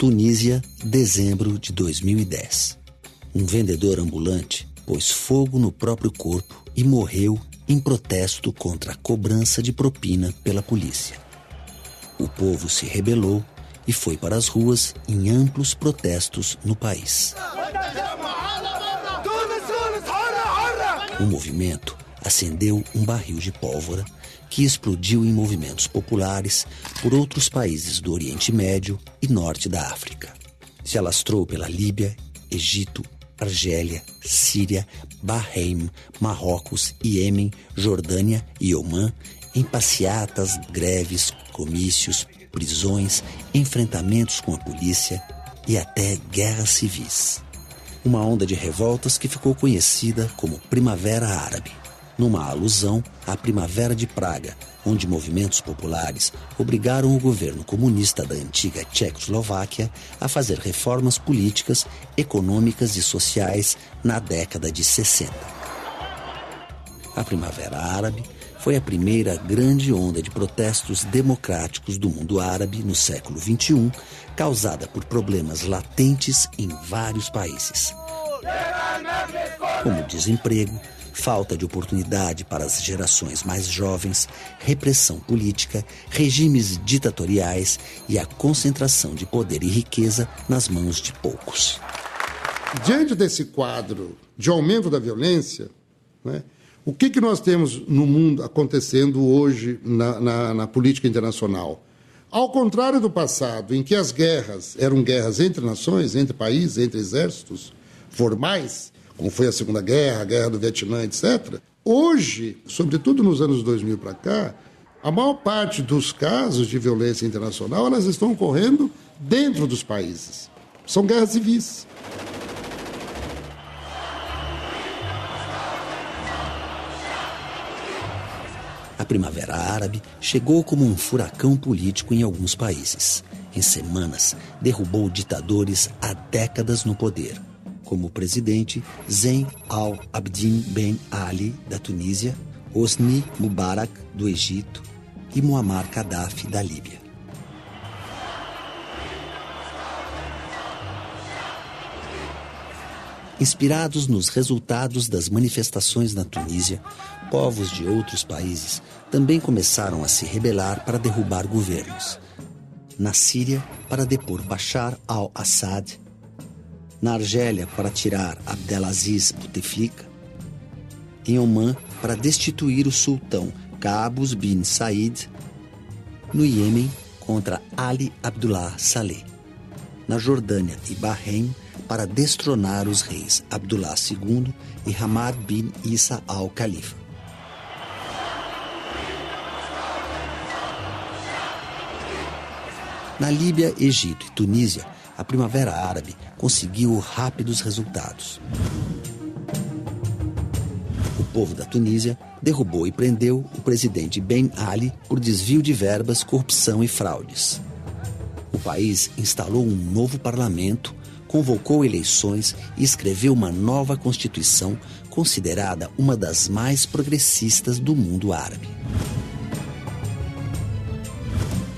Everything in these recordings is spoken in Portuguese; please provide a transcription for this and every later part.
Tunísia, dezembro de 2010. Um vendedor ambulante pôs fogo no próprio corpo e morreu em protesto contra a cobrança de propina pela polícia. O povo se rebelou e foi para as ruas em amplos protestos no país. O movimento acendeu um barril de pólvora que explodiu em movimentos populares por outros países do Oriente Médio e Norte da África. Se alastrou pela Líbia, Egito, Argélia, Síria, Bahrein, Marrocos, Iêmen, Jordânia e Omã, em passeatas, greves, comícios, prisões, enfrentamentos com a polícia e até guerras civis. Uma onda de revoltas que ficou conhecida como Primavera Árabe, numa alusão à Primavera de Praga, onde movimentos populares obrigaram o governo comunista da antiga Tchecoslováquia a fazer reformas políticas, econômicas e sociais na década de 60. A Primavera Árabe foi a primeira grande onda de protestos democráticos do mundo árabe no século XXI, causada por problemas latentes em vários países, como desemprego, falta de oportunidade para as gerações mais jovens, repressão política, regimes ditatoriais e a concentração de poder e riqueza nas mãos de poucos. Diante desse quadro de aumento da violência, né, o que nós temos no mundo acontecendo hoje na política internacional? Ao contrário do passado, em que as guerras eram guerras entre nações, entre países, entre exércitos formais, como foi a Segunda Guerra, a Guerra do Vietnã, etc., hoje, sobretudo nos anos 2000 para cá, a maior parte dos casos de violência internacional elas estão ocorrendo dentro dos países. São guerras civis. A Primavera Árabe chegou como um furacão político em alguns países. Em semanas, derrubou ditadores há décadas no poder, como o presidente Zine al-Abidine Ben Ali, da Tunísia, Hosni Mubarak, do Egito, e Muammar Gaddafi, da Líbia. Inspirados nos resultados das manifestações na Tunísia, povos de outros países também começaram a se rebelar para derrubar governos. Na Síria, para depor Bashar al-Assad, na Argélia, para tirar Abdelaziz Bouteflika, em Omã, para destituir o sultão Qaboos bin Said, no Iêmen, contra Ali Abdullah Saleh, na Jordânia e Bahrein, para destronar os reis Abdullah II e Hamad bin Isa al-Khalifa. Na Líbia, Egito e Tunísia, a Primavera Árabe conseguiu rápidos resultados. O povo da Tunísia derrubou e prendeu o presidente Ben Ali por desvio de verbas, corrupção e fraudes. O país instalou um novo parlamento, convocou eleições e escreveu uma nova Constituição considerada uma das mais progressistas do mundo árabe.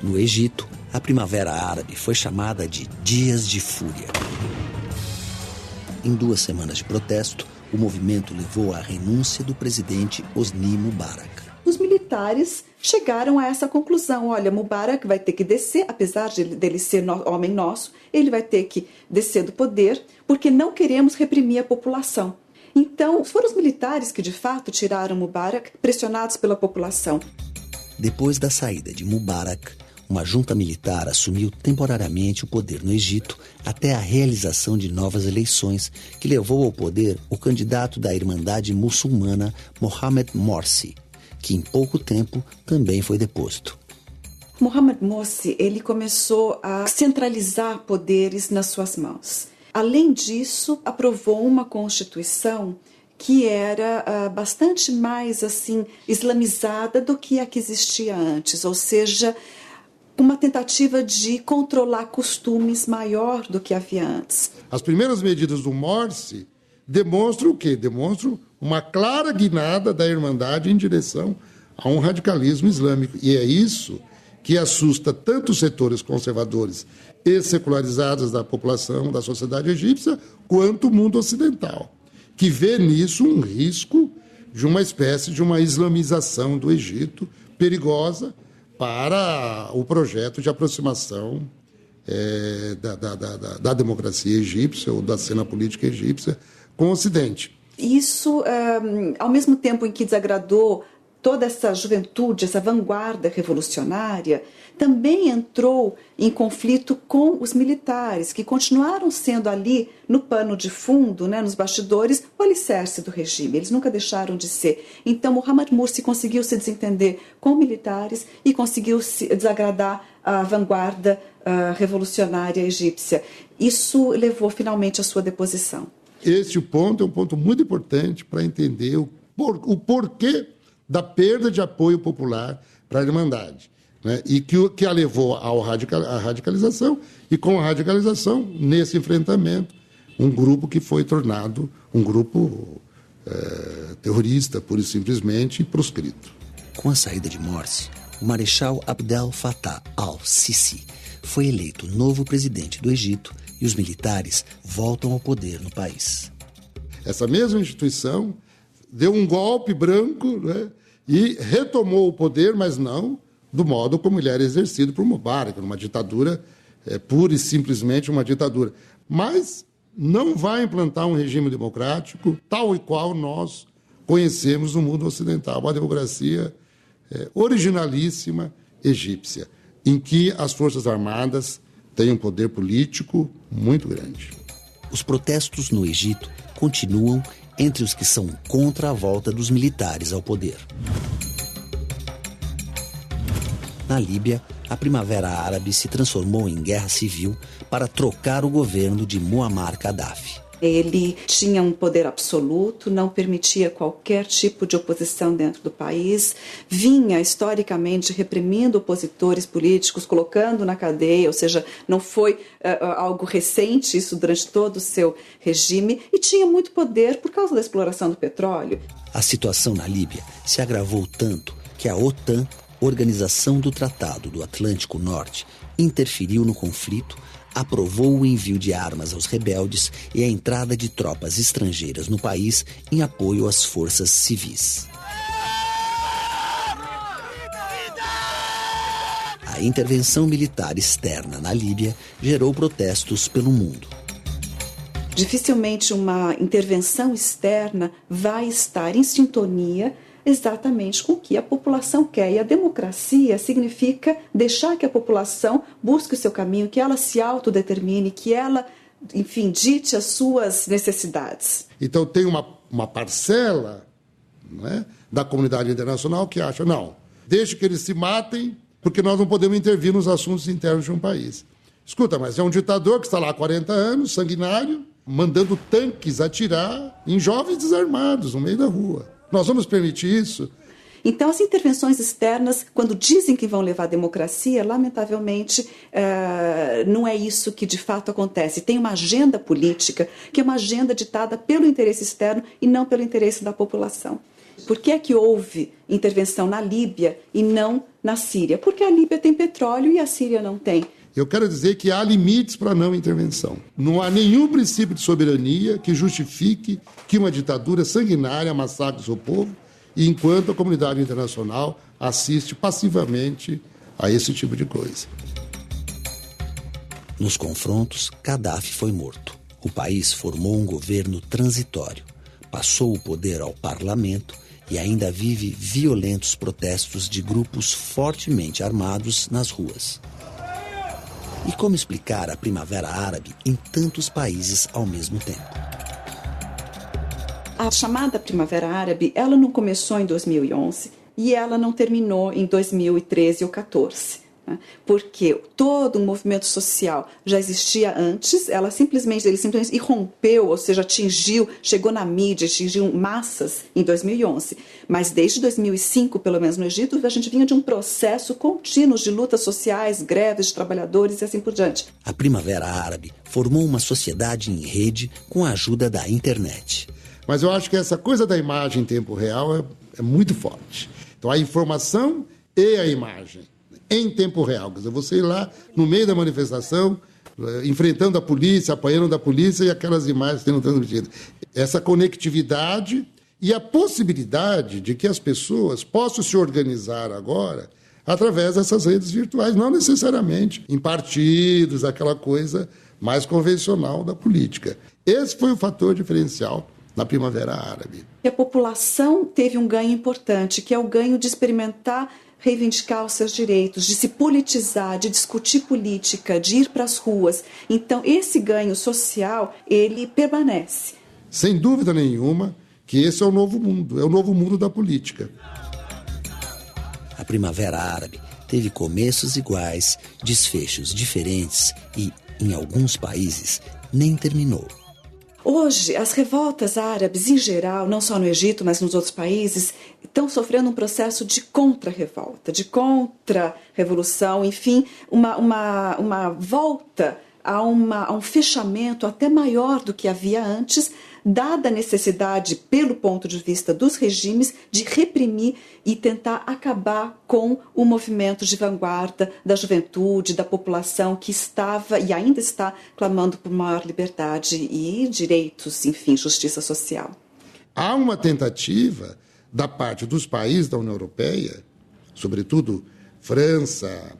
No Egito, a Primavera Árabe foi chamada de Dias de Fúria. Em 2 semanas de protesto, o movimento levou à renúncia do presidente Hosni Mubarak. Os militares chegaram a essa conclusão: olha, Mubarak vai ter que descer, apesar dele ser homem nosso, ele vai ter que descer do poder, porque não queremos reprimir a população. Então, foram os militares que de fato tiraram Mubarak, pressionados pela população. Depois da saída de Mubarak, uma junta militar assumiu temporariamente o poder no Egito até a realização de novas eleições, que levou ao poder o candidato da Irmandade Muçulmana Mohamed Morsi, que em pouco tempo também foi deposto. Mohamed Morsi, ele começou a centralizar poderes nas suas mãos. Além disso, aprovou uma constituição que era bastante mais islamizada do que a que existia antes, ou seja, uma tentativa de controlar costumes maior do que havia antes. As primeiras medidas do Morsi demonstram o quê? Demonstram uma clara guinada da Irmandade em direção a um radicalismo islâmico. E é isso que assusta tanto os setores conservadores e secularizados da população, da sociedade egípcia, quanto o mundo ocidental, que vê nisso um risco de uma espécie de uma islamização do Egito perigosa para o projeto de aproximação da democracia egípcia ou da cena política egípcia com o Ocidente. Isso, ao mesmo tempo em que desagradou toda essa juventude, essa vanguarda revolucionária, também entrou em conflito com os militares, que continuaram sendo ali, no pano de fundo, né, nos bastidores, o alicerce do regime. Eles nunca deixaram de ser. Então, Mohamed Morsi conseguiu se desentender com militares e conseguiu se desagradar a vanguarda revolucionária egípcia. Isso levou finalmente à sua deposição. Este ponto é um ponto muito importante para entender o porquê da perda de apoio popular para a Irmandade, né? E que a levou à radicalização, e com a radicalização, nesse enfrentamento, um grupo que foi tornado um grupo terrorista, pura e simplesmente, proscrito. Com a saída de Morsi, o Marechal Abdel Fattah al-Sisi foi eleito novo presidente do Egito e os militares voltam ao poder no país. Essa mesma instituição deu um golpe branco, né, e retomou o poder, mas não do modo como ele era exercido por Mubarak, numa ditadura, pura e simplesmente uma ditadura. Mas não vai implantar um regime democrático tal e qual nós conhecemos no mundo ocidental, uma democracia originalíssima egípcia, em que as Forças Armadas têm um poder político muito grande. Os protestos no Egito continuam entre os que são contra a volta dos militares ao poder. Na Líbia, a Primavera Árabe se transformou em guerra civil para trocar o governo de Muammar Gaddafi. Ele tinha um poder absoluto, não permitia qualquer tipo de oposição dentro do país, vinha historicamente reprimindo opositores políticos, colocando na cadeia, ou seja, não foi algo recente isso durante todo o seu regime, e tinha muito poder por causa da exploração do petróleo. A situação na Líbia se agravou tanto que a OTAN, Organização do Tratado do Atlântico Norte, interferiu no conflito, aprovou o envio de armas aos rebeldes e a entrada de tropas estrangeiras no país em apoio às forças civis. A intervenção militar externa na Líbia gerou protestos pelo mundo. Dificilmente uma intervenção externa vai estar em sintonia exatamente com o que a população quer. E a democracia significa deixar que a população busque o seu caminho, que ela se autodetermine, que ela, enfim, dite as suas necessidades. Então tem uma parcela, não é, da comunidade internacional que acha, não, deixe que eles se matem, porque nós não podemos intervir nos assuntos internos de um país. Escuta, mas é um ditador que está lá há 40 anos, sanguinário, mandando tanques atirar em jovens desarmados no meio da rua. Nós vamos permitir isso? Então, as intervenções externas, quando dizem que vão levar a democracia, lamentavelmente, não é isso que de fato acontece. Tem uma agenda política, que é uma agenda ditada pelo interesse externo e não pelo interesse da população. Por que é que houve intervenção na Líbia e não na Síria? Porque a Líbia tem petróleo e a Síria não tem. Eu quero dizer que há limites para a não intervenção. Não há nenhum princípio de soberania que justifique que uma ditadura sanguinária massacre o seu povo, enquanto a comunidade internacional assiste passivamente a esse tipo de coisa. Nos confrontos, Gaddafi foi morto. O país formou um governo transitório, passou o poder ao parlamento e ainda vive violentos protestos de grupos fortemente armados nas ruas. E como explicar a Primavera Árabe em tantos países ao mesmo tempo? A chamada Primavera Árabe, ela não começou em 2011 e ela não terminou em 2013 ou 2014. Porque todo o movimento social já existia antes, ele simplesmente irrompeu, ou seja, chegou na mídia, atingiu massas em 2011. Mas desde 2005, pelo menos no Egito, a gente vinha de um processo contínuo de lutas sociais, greves de trabalhadores e assim por diante. A Primavera Árabe formou uma sociedade em rede com a ajuda da internet. Mas eu acho que essa coisa da imagem em tempo real é muito forte. Então a informação e a imagem em tempo real. Quer dizer, você ir lá no meio da manifestação, enfrentando a polícia, apanhando da polícia e aquelas imagens sendo transmitidas. Essa conectividade e a possibilidade de que as pessoas possam se organizar agora através dessas redes virtuais, não necessariamente em partidos, aquela coisa mais convencional da política. Esse foi o fator diferencial na Primavera Árabe. A população teve um ganho importante, que é o ganho de experimentar reivindicar os seus direitos, de se politizar, de discutir política, de ir para as ruas. Então, esse ganho social, ele permanece. Sem dúvida nenhuma que esse é o novo mundo da política. A Primavera Árabe teve começos iguais, desfechos diferentes e, em alguns países, nem terminou. Hoje, as revoltas árabes, em geral, não só no Egito, mas nos outros países, estão sofrendo um processo de contra-revolta, de contra-revolução, enfim, uma volta a um fechamento até maior do que havia antes, dada a necessidade, pelo ponto de vista dos regimes, de reprimir e tentar acabar com o movimento de vanguarda da juventude, da população que estava e ainda está clamando por maior liberdade e direitos, enfim, justiça social. Há uma tentativa da parte dos países da União Europeia, sobretudo França,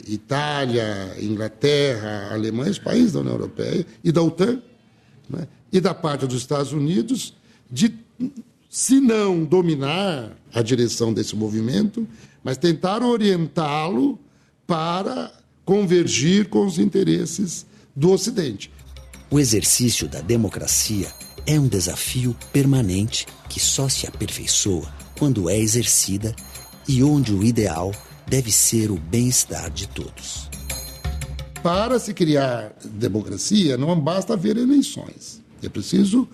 Itália, Inglaterra, Alemanha, os países da União Europeia e da OTAN, né? E da parte dos Estados Unidos, de, se não dominar a direção desse movimento, mas tentar orientá-lo para convergir com os interesses do Ocidente. O exercício da democracia é um desafio permanente que só se aperfeiçoa quando é exercida e onde o ideal deve ser o bem-estar de todos. Para se criar democracia, não basta haver eleições. É preciso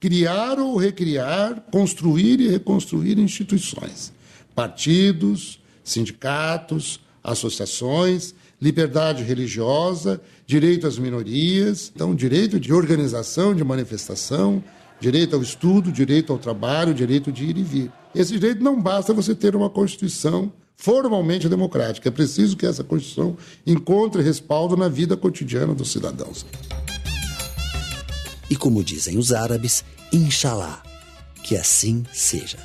criar ou recriar, construir e reconstruir instituições. Partidos, sindicatos, associações, liberdade religiosa, direito às minorias, então direito de organização, de manifestação, direito ao estudo, direito ao trabalho, direito de ir e vir. Esse direito não basta você ter uma Constituição formalmente democrática. É preciso que essa Constituição encontre respaldo na vida cotidiana dos cidadãos. E como dizem os árabes, Inshallah, que assim seja.